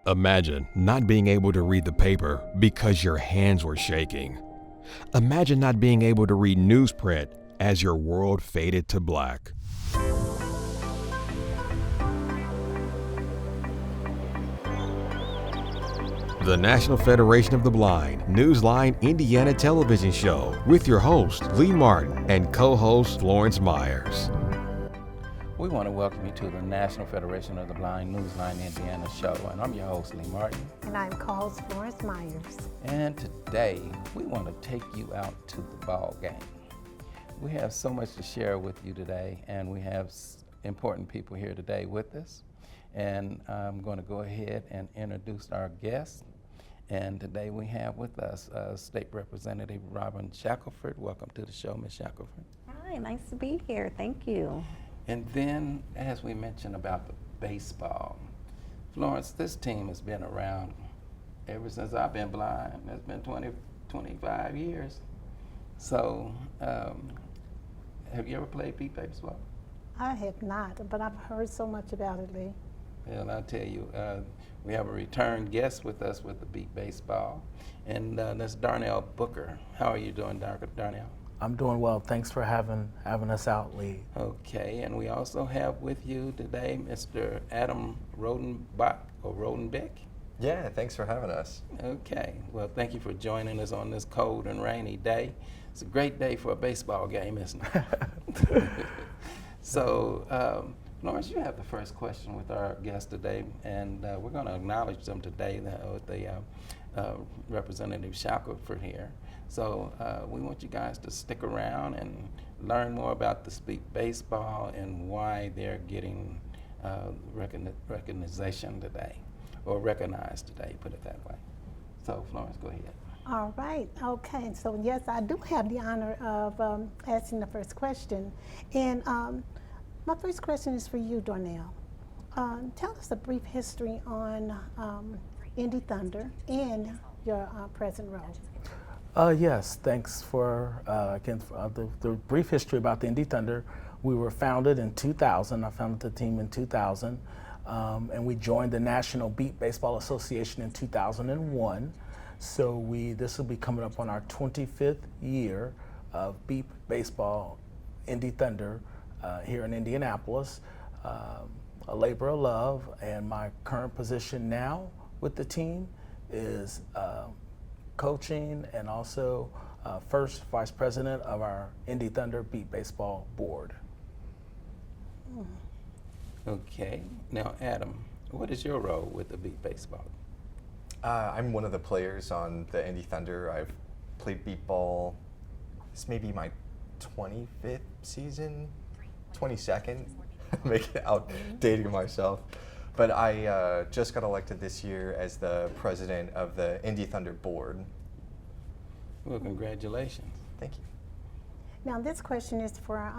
Imagine not being able to read the paper because your hands were shaking. Imagine not being able to read newsprint as your world faded to black. The National Federation of the Blind Newsline Indiana television show with your host, Lee Martin, and co-host Florence Myers. We want to welcome you to the National Federation of the Blind Newsline Indiana show, and I'm your host, Lee Martin. And I'm co-host Florence Myers. And today, we want to take you out to the ball game. We have so much to share with you today, and we have important people here today with us. And I'm going to go ahead and introduce our guests. And today we have with us State Representative Robin Shakleford. Welcome to the show, Ms. Shakleford. Hi, nice to be here. Thank you. And then, as we mentioned about the baseball, Florence, this team has been around ever since I've been blind. It's been 25 years. So, have you ever played beat baseball? I have not, but I've heard so much about it, Lee. Well, I'll tell you, we have a return guest with us with the beat baseball, and that's Darnell Booker. How are you doing, Darnell? I'm doing well. Thanks for having us out, Lee. Okay, and we also have with you today Mr. Adam Rodenbeck or Rodenbeck. Yeah, thanks for having us. Okay, well, thank you for joining us on this cold and rainy day. It's a great day for a baseball game, isn't it? So, Lawrence, you have the first question with our guest today, and we're going to acknowledge them today with the Representative Shakleford here. So we want you guys to stick around and learn more about the Speak Baseball and why they're getting recognition today, or recognized today, put it that way. So, Florence, go ahead. All right, okay, so yes, I do have the honor of asking the first question. And my first question is for you, Darnell. Tell us a brief history on Indy Thunder and your present role. Yes, thanks for, again, for the brief history about the Indy Thunder. We were founded in 2000. I founded the team in 2000, and we joined the National Beat Baseball Association in 2001. So this will be coming up on our 25th year of Beat Baseball Indy Thunder here in Indianapolis. A labor of love, and my current position now with the team is coaching and also first vice president of our Indy Thunder Beat Baseball board. Okay, now Adam, what is your role with the Beat Baseball? I'm one of the players on the Indy Thunder. I've played beat ball. This may be my 25th season, 22nd. Make it outdating myself. But I just got elected this year as the president of the Indy Thunder board. Well, congratulations. Thank you. Now this question is for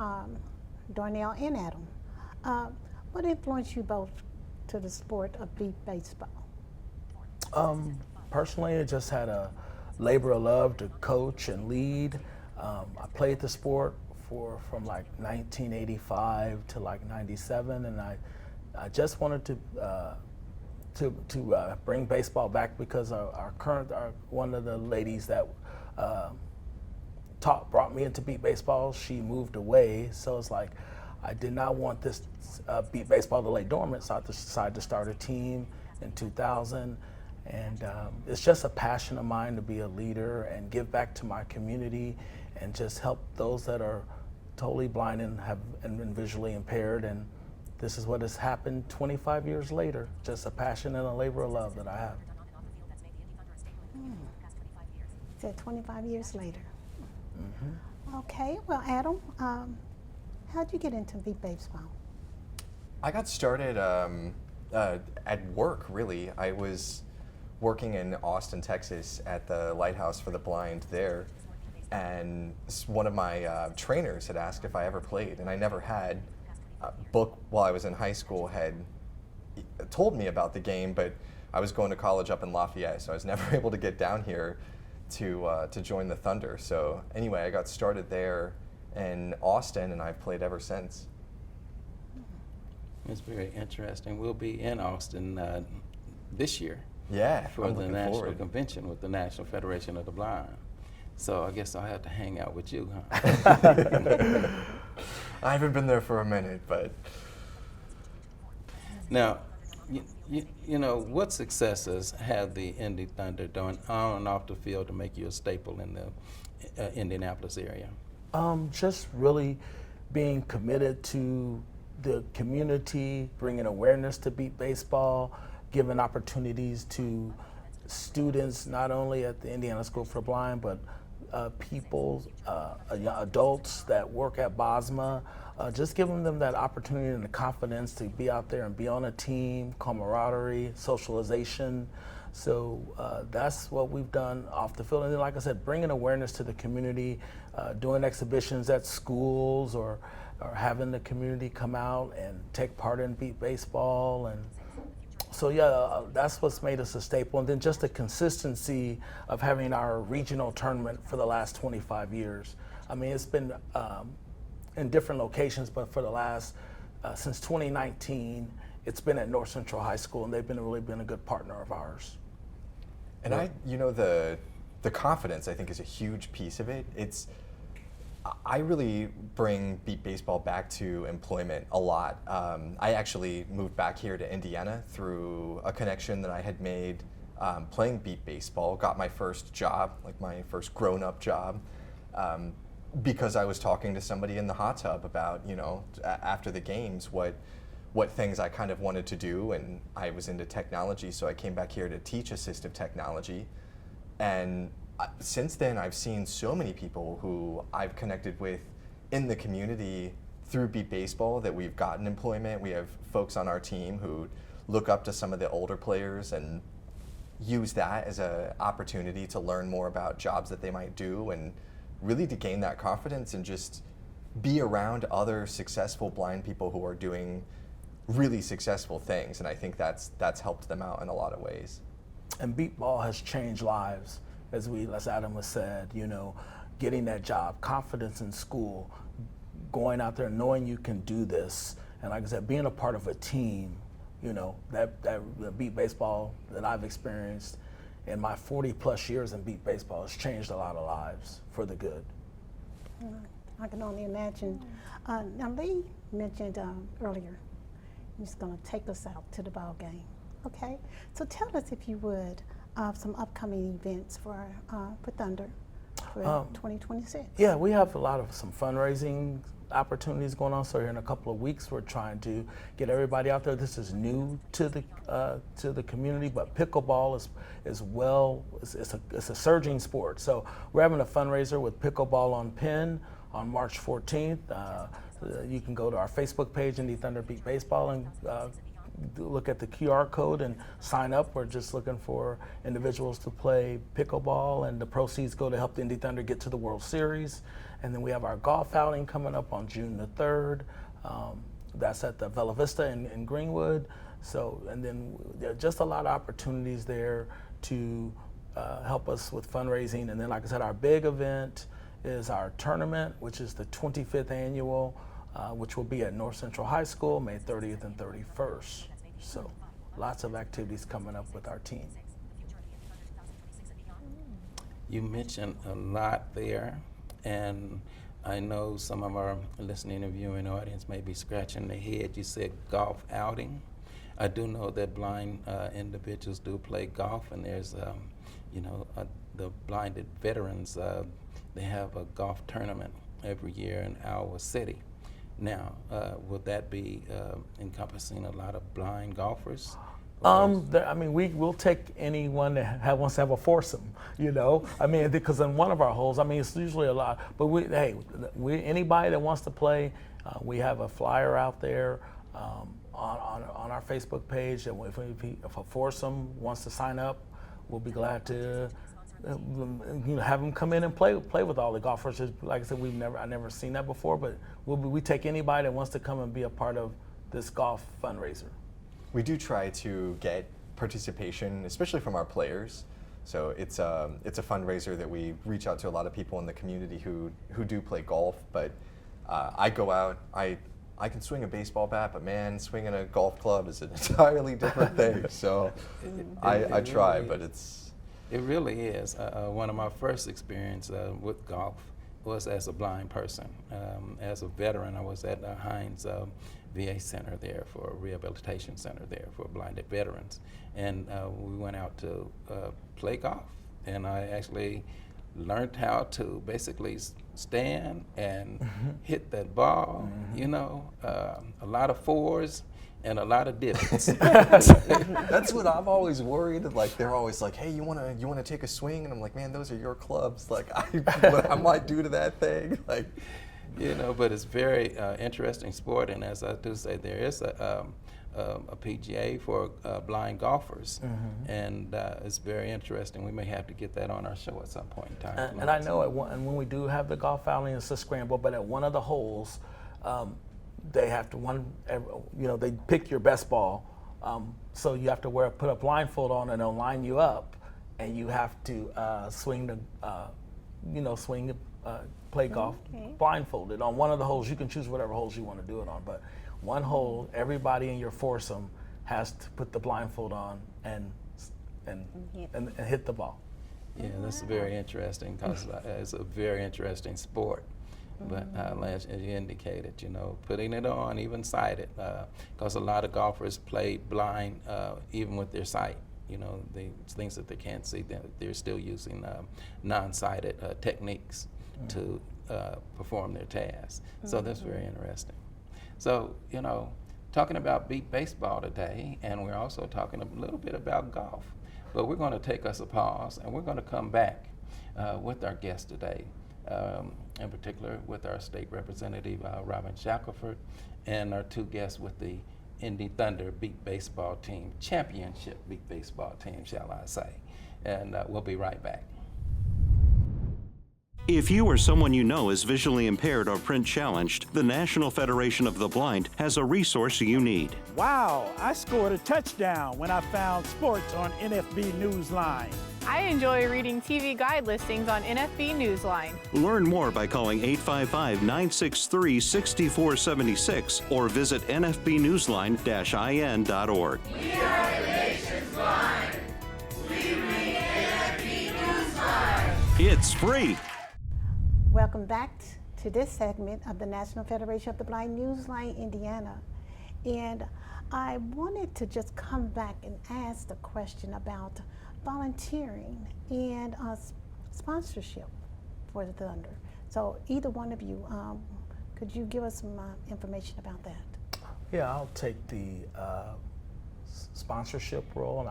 Darnell and Adam. What influenced you both to the sport of beat baseball? Personally, I just had a labor of love to coach and lead. I played the sport from like 1985 to like 97, and I just wanted to bring baseball back because one of the ladies that brought me into beat baseball, she moved away, so it's like I did not want this beat baseball to lay dormant, so I decided to start a team in 2000. And it's just a passion of mine to be a leader and give back to my community and just help those that are totally blind and been visually impaired. And this is what has happened 25 years later, just a passion and a labor of love that I have. Said 25 years later. Mm-hmm. Okay, well, Adam, how'd you get into beat baseball? I got started at work, really. I was working in Austin, Texas at the Lighthouse for the Blind there, and one of my trainers had asked if I ever played, and I never had. Book while I was in high school had told me about the game, but I was going to college up in Lafayette, so I was never able to get down here to join the Thunder. So anyway, I got started there in Austin, and I've played ever since. It's very interesting. We'll be in Austin this year Yeah, for I'm the looking national forward. convention with the National Federation of the Blind. So I guess I'll have to hang out with you, huh? I haven't been there for a minute, but Now, you know, what successes have the Indy Thunder done on and off the field to make you a staple in the Indianapolis area? Just really being committed to the community, bringing awareness to beat baseball, giving opportunities to students not only at the Indiana School for the Blind, but people, adults that work at BOSMA, just giving them that opportunity and the confidence to be out there and be on a team, camaraderie, socialization. So that's what we've done off the field. And then, like I said, bringing awareness to the community, doing exhibitions at schools or having the community come out and take part in beat baseball. And so, yeah, that's what's made us a staple. And then just the consistency of having our regional tournament for the last 25 years. I mean, it's been in different locations, but for the last, since 2019, it's been at North Central High School, and they've really been a good partner of ours. and the confidence, I think, is a huge piece of it. I really bring beat baseball back to employment a lot. I actually moved back here to Indiana through a connection that I had made playing beat baseball. Got my first job, like my first grown-up job, because I was talking to somebody in the hot tub about, you know, after the games, what things I kind of wanted to do, and I was into technology, so I came back here to teach assistive technology. And since then, I've seen so many people who I've connected with in the community through beat baseball that we've gotten employment. We have folks on our team who look up to some of the older players and use that as an opportunity to learn more about jobs that they might do, and really to gain that confidence and just be around other successful blind people who are doing really successful things. And I think that's helped them out in a lot of ways. And beat ball has changed lives, as Adam has said, you know, getting that job, confidence in school, going out there knowing you can do this, and like I said, being a part of a team, you know, that the beat baseball that I've experienced in my 40 plus years in beat baseball has changed a lot of lives for the good. I can only imagine. Now, Lee mentioned earlier, he's going to take us out to the ball game. Okay, so tell us, if you would, some upcoming events for Thunder for 2026. Yeah, we have some fundraising opportunities going on. So here in a couple of weeks, we're trying to get everybody out there. This is new to the community, but pickleball is well. It's a surging sport. So we're having a fundraiser with Pickleball on Penn on March 14th. You can go to our Facebook page, Indy Thunder Beat Baseball, and look at the QR code and sign up. We're just looking for individuals to play pickleball, and the proceeds go to help the Indy Thunder get to the World Series. And then we have our golf outing coming up on June the 3rd. That's at the Bella Vista in Greenwood. So, and then there are just a lot of opportunities there to help us with fundraising. And then, like I said, our big event is our tournament, which is the 25th annual, which will be at North Central High School, May 30th and 31st. So lots of activities coming up with our team. You mentioned a lot there, and I know some of our listening and viewing audience may be scratching their head. You said golf outing. I do know that blind individuals do play golf, and there's, the blinded veterans, they have a golf tournament every year in our city. Now, will that be encompassing a lot of blind golfers? We'll take anyone that wants to have a foursome, you know. I mean, because in one of our holes, it's usually a lot. But anybody that wants to play, we have a flyer out there on our Facebook page. And if a foursome wants to sign up, we'll be glad to have them come in and play with all the golfers. Like I said, I've never seen that before, but we take anybody that wants to come and be a part of this golf fundraiser. We do try to get participation, especially from our players. So it's a fundraiser that we reach out to a lot of people in the community who do play golf. But I go out, I I can swing a baseball bat, but man, swinging a golf club is an entirely different thing. So I try, but It really is. One of my first experience with golf was as a blind person. As a veteran, I was at Hines VA Center there, for a rehabilitation center there for blinded veterans. And we went out to play golf. And I actually learned how to basically stand and hit that ball, you know, a lot of fours and a lot of divots. that's what I've always worried. Like, they're always like, hey, you wanna take a swing? And I'm like, man, those are your clubs. Like, what I might do to that thing. Like, you know, but it's very interesting sport. And as I do say, there is a PGA for blind golfers, and it's very interesting. We may have to get that on our show at some point in time. And I know and when we do have the golf outing, it's a scramble, but at one of the holes, they have to they pick your best ball, so you have to put a blindfold on, and they'll line you up, and you have to play golf blindfolded. On one of the holes, you can choose whatever holes you want to do it on, but one hole, everybody in your foursome has to put the blindfold on and hit the ball. Yeah, that's very interesting, because it's a very interesting sport. But as you indicated, you know, putting it on, even sighted, because a lot of golfers play blind even with their sight. You know, the things that they can't see, they're still using non-sighted techniques to perform their tasks. So that's very interesting. So, you know, talking about beat baseball today, and we're also talking a little bit about golf. But we're going to take us a pause, and we're going to come back with our guest today. In particular with our state representative, Robin Shakleford, and our two guests with the Indy Thunder beat baseball team, championship beat baseball team, shall I say. And we'll be right back. If you or someone you know is visually impaired or print challenged, the National Federation of the Blind has a resource you need. Wow, I scored a touchdown when I found sports on NFB Newsline. I enjoy reading TV guide listings on NFB Newsline. Learn more by calling 855-963-6476 or visit nfbnewsline-in.org. We are the nation's blind. We read NFB Newsline. It's free. Welcome back to this segment of the National Federation of the Blind Newsline Indiana. And I wanted to just come back and ask the question about volunteering and sponsorship for the Thunder. So either one of you, could you give us some information about that? Yeah, I'll take the sponsorship role, and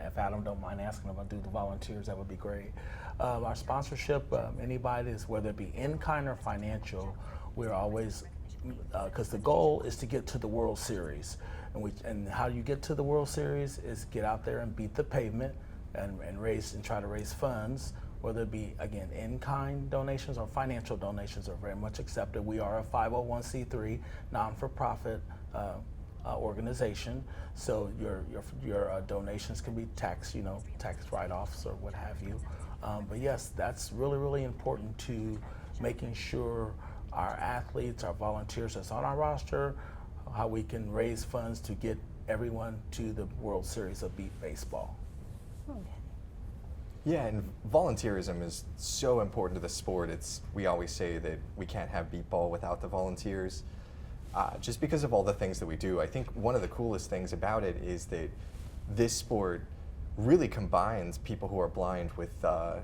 if Adam don't mind asking if I do the volunteers, that would be great. Our sponsorship, anybody, whether it be in-kind or financial, we're always, because the goal is to get to the World Series. And how you get to the World Series is get out there and beat the pavement and try to raise funds, whether it be, again, in-kind donations or financial donations are very much accepted. We are a 501c3 non-for-profit organization, so your donations can be tax write-offs or what have you. But yes, that's really, really important to making sure our athletes, our volunteers that's on our roster, how we can raise funds to get everyone to the World Series of beat baseball. Okay. Yeah, and volunteerism is so important to the sport. We always say that we can't have beat ball without the volunteers, just because of all the things that we do. I think one of the coolest things about it is that this sport really combines people who are blind with the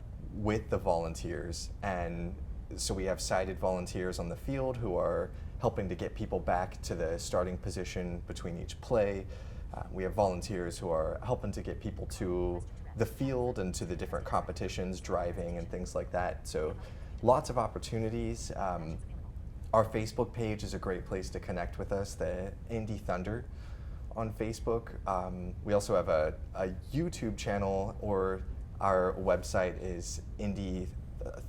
volunteers. And so we have sighted volunteers on the field who are helping to get people back to the starting position between each play. We have volunteers who are helping to get people to the field and to the different competitions, driving and things like that. So lots of opportunities. Our Facebook page is a great place to connect with us, the Indy Thunder on Facebook. We also have a YouTube channel, or our website is Indy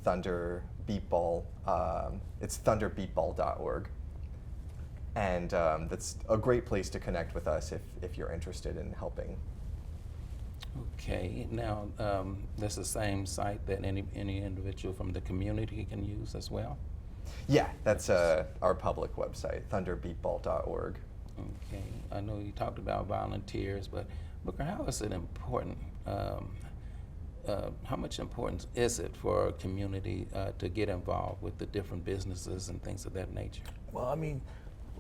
Thunder Beatball. It's thunderbeatball.org. And that's a great place to connect with us if you're interested in helping. Okay, now that's the same site that any individual from the community can use as well? Yeah, that's our public website, thunderbeatball.org. Okay, I know you talked about volunteers, but Booker, how is it important? How much importance is it for a community to get involved with the different businesses and things of that nature? Well, I mean,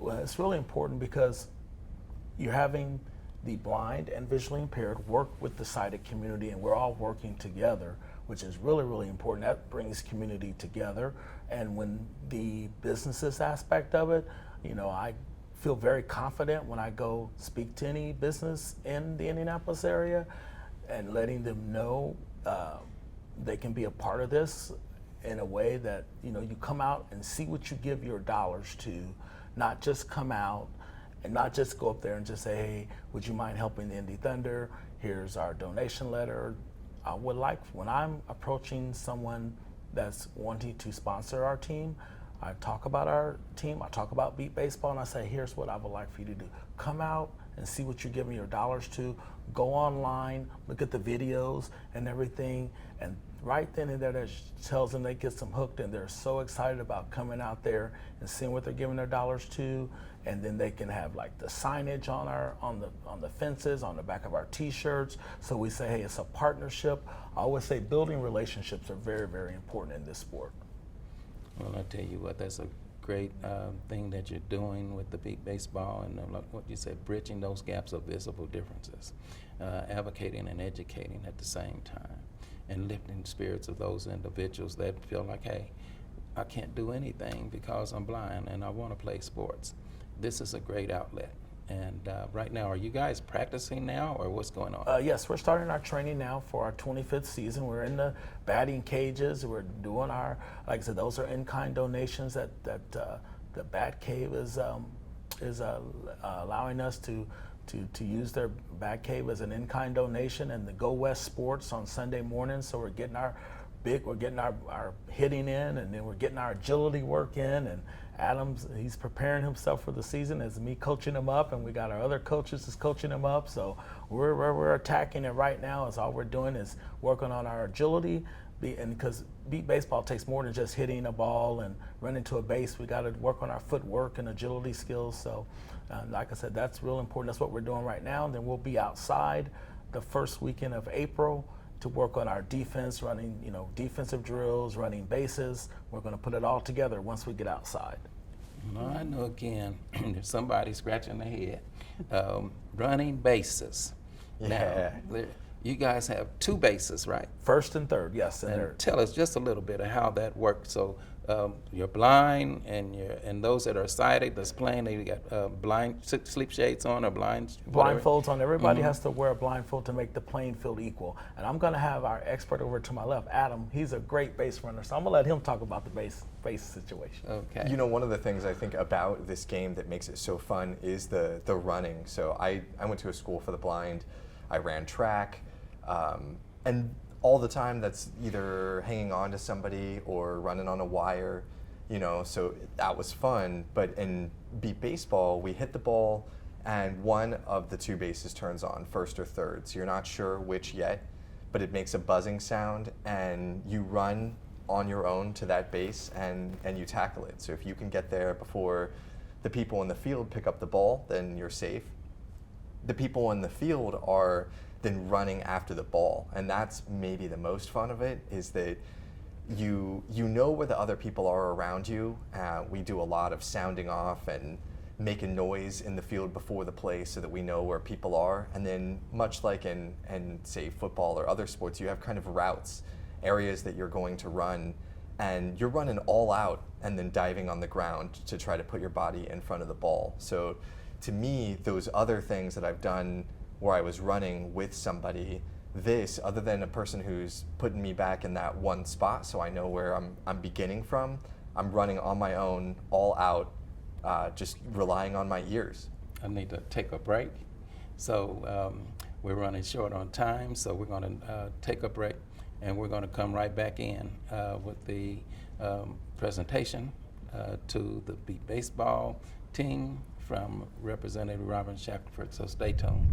it's really important because you're having the blind and visually impaired work with the sighted community, and we're all working together, which is really, really important. That brings community together. And when the businesses aspect of it, you know, I feel very confident when I go speak to any business in the Indianapolis area and letting them know they can be a part of this in a way that, you know, you come out and see what you give your dollars to, not just come out and not just go up there and just say, hey, would you mind helping the Indy Thunder? Here's our donation letter. I would like, when I'm approaching someone that's wanting to sponsor our team, I talk about our team, I talk about Beat Baseball, and I say, here's what I would like for you to do. Come out and see what you're giving your dollars to. Go online, look at the videos and everything, and right then and there that tells them they get them hooked, and they're so excited about coming out there and seeing what they're giving their dollars to. And then they can have like the signage on the fences, on the back of our T-shirts. So we say, hey, it's a partnership. I always say building relationships are very, very important in this sport. Well, I tell you what, that's a great thing that you're doing with the Beat Baseball, and like what you said, bridging those gaps of visible differences, advocating and educating at the same time, and lifting spirits of those individuals that feel like, hey, I can't do anything because I'm blind and I want to play sports. This is a great outlet. And right now, are you guys practicing now, or what's going on? Yes, we're starting our training now for our 25th season. We're in the batting cages. We're doing our, like I said, those are in-kind donations that the Bat Cave is allowing us to use their Bat Cave as an in-kind donation, and the Go West Sports on Sunday mornings. So we're getting our hitting in, and then we're getting our agility work in, and Adam's, he's preparing himself for the season as me coaching him up, and we got our other coaches is coaching him up. So we're attacking it right now. Is all we're doing is working on our agility, and because Beat Baseball takes more than just hitting a ball and running to a base. We got to work on our footwork and agility skills. So like I said, that's real important. That's what we're doing right now. And then we'll be outside the first weekend of April to work on our defense, running, you know, defensive drills, running bases. We're going to put it all together once we get outside. Well, I know again, there's somebody scratching their head. Running bases. Yeah. Now, you guys have two bases, right? First and third, yes. And tell us just a little bit of how that works. So you're blind, and those that are sighted that's playing, they got blind sleep shades on or blind blindfolds on. Everybody has to wear a blindfold to make the playing field equal. And I'm going to have our expert over to my left, Adam. He's a great base runner, so I'm going to let him talk about the base situation. Okay. You know, one of the things I think about this game that makes it so fun is the running. So I went to a school for the blind. I ran track, and all the time that's either hanging on to somebody or running on a wire, you know, so that was fun. But in Beat Baseball, we hit the ball and one of the two bases turns on, first or third. So you're not sure which yet, but it makes a buzzing sound and you run on your own to that base and you tackle it. So if you can get there before the people in the field pick up the ball, then you're safe. The people in the field are then running after the ball, and that's maybe the most fun of it, is that you know where the other people are around you. We do a lot of sounding off and making noise in the field before the play so that we know where people are. And then much like in say football or other sports, you have kind of routes, areas that you're going to run, and you're running all out and then diving on the ground to try to put your body in front of the ball. So to me, those other things that I've done where I was running with somebody, this, other than a person who's putting me back in that one spot so I know where I'm beginning from, I'm running on my own, all out, just relying on my ears. I need to take a break. So we're running short on time, so we're going to take a break, and we're going to come right back in with the presentation to the Beat Baseball team from Representative Robin Shakleford. So stay tuned.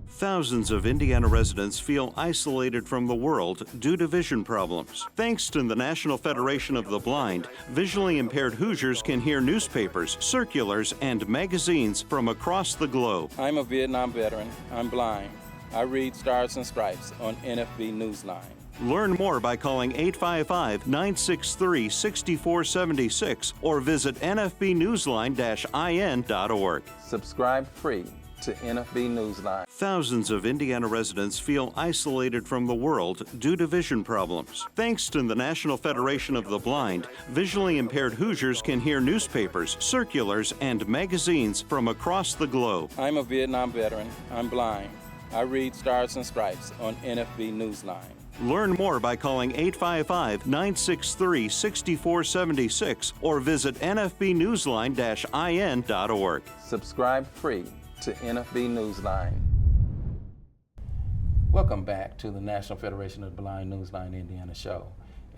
Thousands of Indiana residents feel isolated from the world due to vision problems. Thanks to the National Federation of the Blind, visually impaired Hoosiers can hear newspapers, circulars, and magazines from across the globe. I'm a Vietnam veteran. I'm blind. I read Stars and Stripes on NFB Newsline. Learn more by calling 855-963-6476 or visit nfbnewsline-in.org. Subscribe free to NFB Newsline. Thousands of Indiana residents feel isolated from the world due to vision problems. Thanks to the National Federation of the Blind, visually impaired Hoosiers can hear newspapers, circulars, and magazines from across the globe. I'm a Vietnam veteran. I'm blind. I read Stars and Stripes on NFB Newsline. Learn more by calling 855-963-6476 or visit nfbnewsline-in.org. Subscribe free to NFB Newsline. Welcome back to the National Federation of the Blind Newsline Indiana show.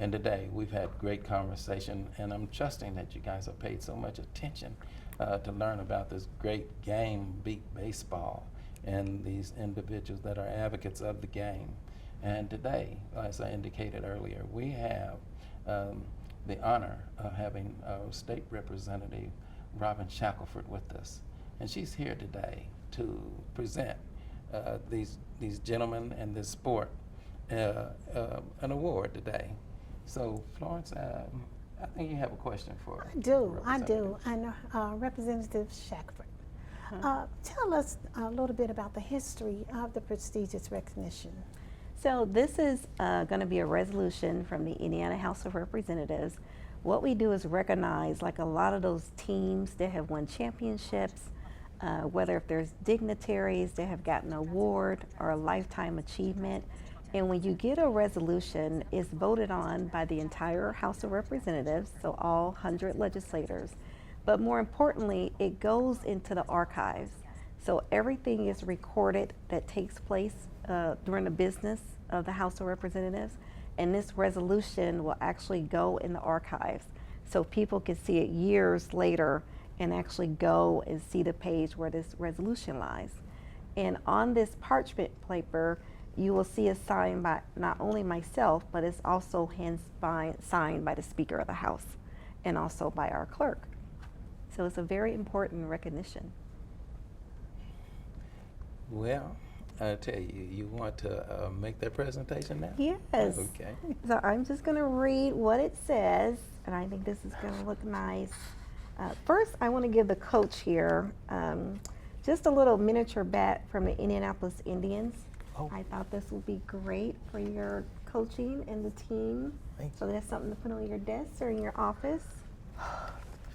And today we've had great conversation, and I'm trusting that you guys have paid so much attention to learn about this great game, beat baseball, and these individuals that are advocates of the game. And today, as I indicated earlier, we have the honor of having State Representative Robin Shakleford with us. And she's here today to present these gentlemen and this sport an award today. So, Florence, I think you have a question for I do. And Representative Shakleford, tell us a little bit about the history of the prestigious recognition. So this is going to be a resolution from the Indiana House of Representatives. What we do is recognize, like a lot of those teams that have won championships, whether if there's dignitaries that have gotten an award or a lifetime achievement. And when you get a resolution, it's voted on by the entire House of Representatives, so all 100 legislators. But more importantly, it goes into the archives. So everything is recorded that takes place during the business of the House of Representatives, and this resolution will actually go in the archives so people can see it years later and actually go and see the page where this resolution lies. And on this parchment paper, you will see a sign by not only myself, but it's also signed by the Speaker of the House and also by our clerk. So it's a very important recognition. Well, I tell you, you want to make that presentation now? Yes. Okay. So I'm just going to read what it says, and I think this is going to look nice. First, I want to give the coach here just a little miniature bat from the Indianapolis Indians. Oh. I thought this would be great for your coaching and the team. Thank you. So that's something to put on your desk or in your office.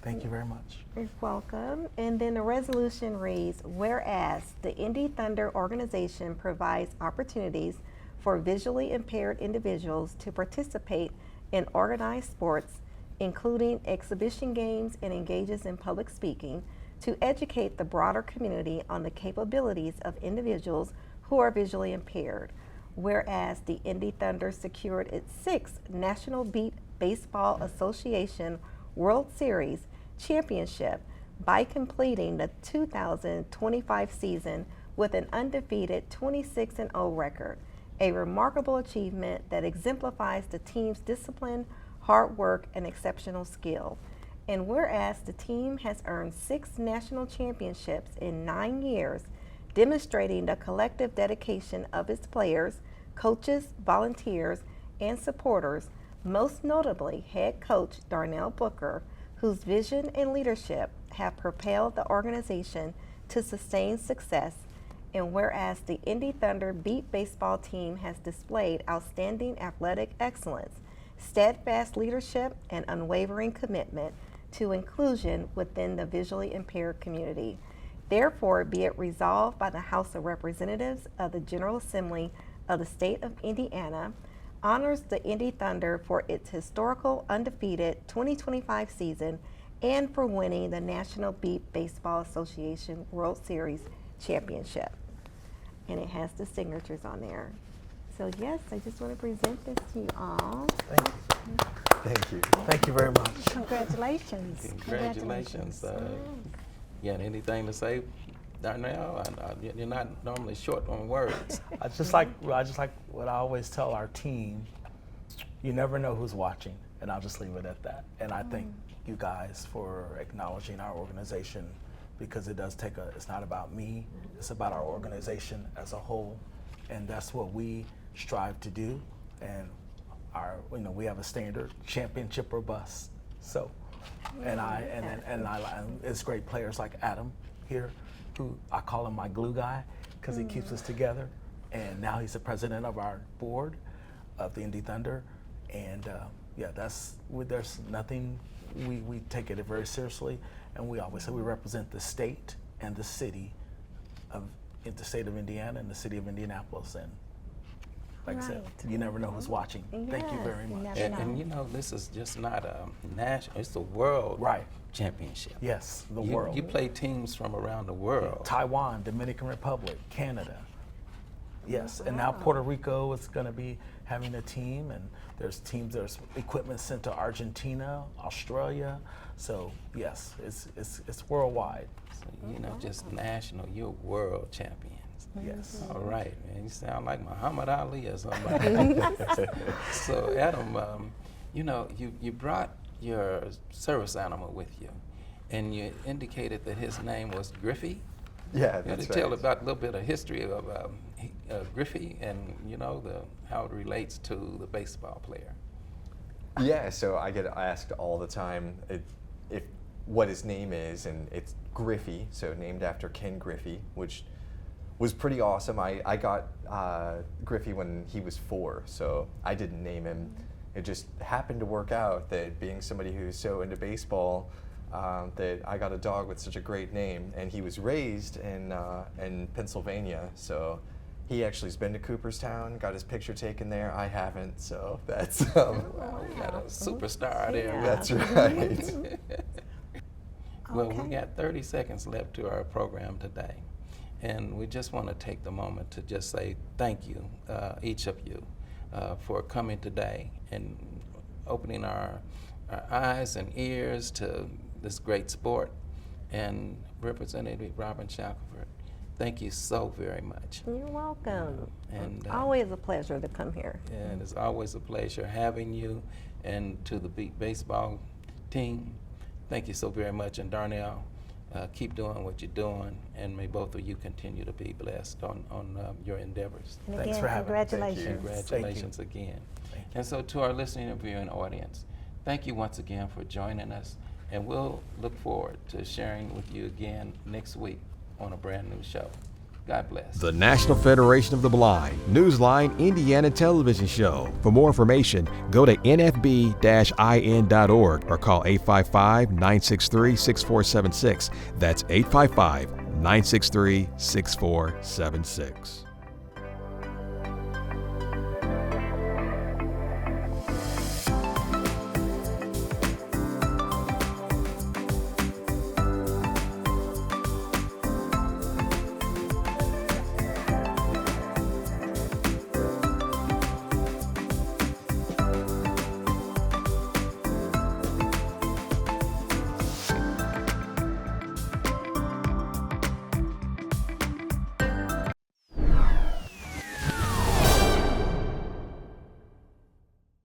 Thank you very much. You're welcome. And then the resolution reads, whereas the Indy Thunder organization provides opportunities for visually impaired individuals to participate in organized sports, including exhibition games, and engages in public speaking, to educate the broader community on the capabilities of individuals who are visually impaired. Whereas the Indy Thunder secured its 6th National Beat Baseball Association World Series championship by completing the 2025 season with an undefeated 26-0 record, a remarkable achievement that exemplifies the team's discipline, hard work, and exceptional skill. And whereas the team has earned 6 national championships in 9 years, demonstrating the collective dedication of its players, coaches, volunteers, and supporters, most notably head coach Darnell Booker, whose vision and leadership have propelled the organization to sustained success. And whereas the Indy Thunder Beat baseball team has displayed outstanding athletic excellence, steadfast leadership, and unwavering commitment to inclusion within the visually impaired community. Therefore, be it resolved by the House of Representatives of the General Assembly of the State of Indiana, honors the Indy Thunder for its historical undefeated 2025 season and for winning the National Beat Baseball Association World Series championship. And it has the signatures on there. So yes, I just want to present this to you all. Thank you. Thank you. Thank you very much. Congratulations. Congratulations. You got anything to say Darnell, you're not normally short on words. I just like what I always tell our team. You never know who's watching, and I'll just leave it at that. And I thank you guys for acknowledging our organization, because it does take it's not about me, it's about our organization as a whole, and that's what we strive to do. And we have a standard: championship or bust. So, and it's great players like Adam here, who I call him my glue guy, because he keeps us together. And now he's the president of our board of the Indy Thunder. And there's nothing, we take it very seriously, and we always say we represent the state and the city of Indiana and the city of Indianapolis. And like I said, you never know who's watching. Thank you very much. And this is just not a national, it's the world championship. Yes, the world. You play teams from around the world. Taiwan, Dominican Republic, Canada. Yes, and now Puerto Rico is going to be having a team, and there's equipment sent to Argentina, Australia. So yes, it's worldwide. So you're not just national, you're world champions. Yes. All right, man. You sound like Muhammad Ali or somebody. So Adam, you brought your service animal with you, and you indicated that his name was Griffey. Yeah, that's right. Tell about a little bit of history of Griffey and how it relates to the baseball player. Yeah, so I get asked all the time what his name is, and it's Griffey, so named after Ken Griffey, which was pretty awesome. I got Griffey when he was 4, so I didn't name him. It just happened to work out that, being somebody who's so into baseball, that I got a dog with such a great name. And he was raised in Pennsylvania, so he actually has been to Cooperstown, got his picture taken there. I haven't, so that's we got a superstar there. That's right. Well, we got 30 seconds left to our program today, and we just want to take the moment to just say thank you, each of you, for coming today and opening our eyes and ears to this great sport. And Representative Robin Shakleford, thank you so very much. You're welcome. And always a pleasure to come here. And it's always a pleasure having you. And to the baseball team, thank you so very much. And Darnell, keep doing what you're doing, and may both of you continue to be blessed on your endeavors. And Thanks again, for having me. congratulations. Congratulations again. And so to our listening and viewing audience, thank you once again for joining us, and we'll look forward to sharing with you again next week on a brand new show. God bless. The National Federation of the Blind Newsline Indiana television show. For more information, go to nfb-in.org or call 855-963-6476. That's 855-963-6476.